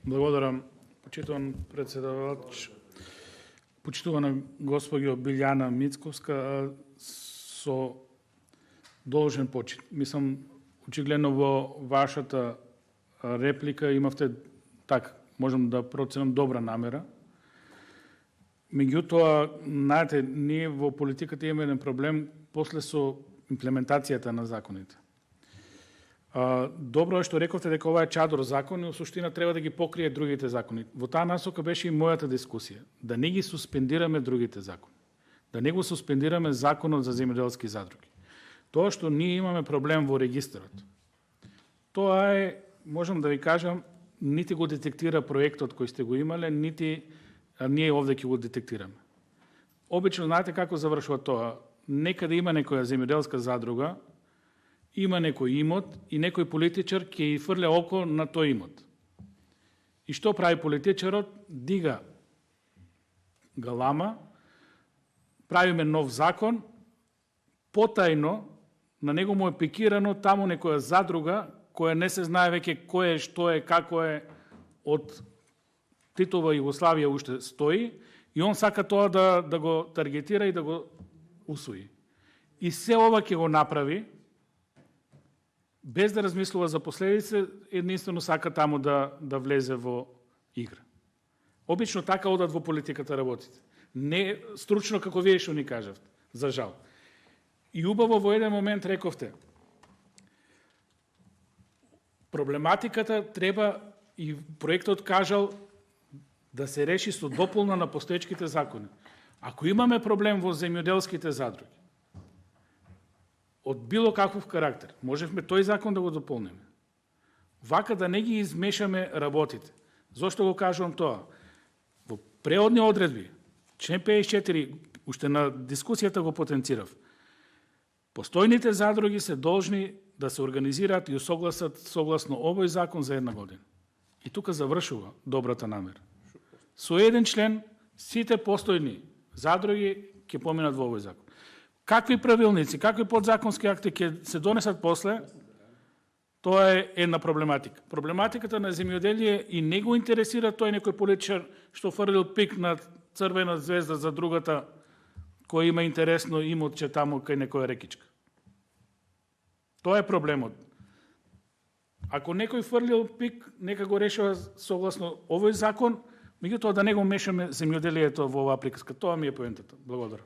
Благодарам, почитуван председавач, почитувана госпоѓо Билјана Мицковска, со должен почит. Мислам, очигледно во вашата реплика имавте, можам да проценам, добра намера. Меѓутоа, знаете, ние во политиката имаме еден проблем после со имплементацијата на законите. Добро е што рековте дека ова е чадор закон и во суштина треба да ги покрие другите закони. Во таа насока беше и мојата дискусија. Да не ги суспендираме другите закони. Да не го суспендираме законот за земјоделски задруги. Тоа што ние имаме проблем во регистарот. Тоа е, можам да ви кажам, нити го детектира проектот кој сте го имале, нити ние овде ќе го детектираме. Обично знаете како завршува тоа. Некаде има некоја земјоделска задруга, има некој имот и некој политичар ќе ја фрля око на тој имот. И што прави политичарот? Дига галама, правиме нов закон, потајно на него му е пикирано таму некоја задруга која не се знае веќе кој е, што е, како е, од Титова Југославија уште стои и он сака тоа да го таргетира и да го усвои. И се ова ќе го направи без да размислува за последици, единствено сака таму да влезе во игра. Обично така одат во политиката работите. Не стручно како вие што ни кажавте, за жал. И убаво во еден момент рековте, проблематиката треба, и проектот кажал, да се реши со дополна на постоечките закони. Ако имаме проблем во земјоделските задруги, од било каков карактер, можевме тој закон да го дополниме. Вака да не ги измешаме работите. Зошто го кажувам тоа? Во преодни одредби, член 54, уште на дискусијата го потенцирав, постојните задруги се должни да се организираат и усогласат согласно овој закон за една година. И тука завршува добрата намера. Со еден член сите постојни задруги ќе поминат во овој закон. Какви правилници, какви подзаконски акти ќе се донесат после, тоа е една проблематика. Проблематиката на земјоделие и не го интересира тој некој политичар што фрлил пик на црвена звезда за другата кој има интересно имотче таму кај некоја рекичка. Тоа е проблемот. Ако некој фрлил пик, нека го решава согласно овој закон, меѓутоа да не го мешаме земјоделието во оваа приказка. Тоа ми е поентата. Благодарам.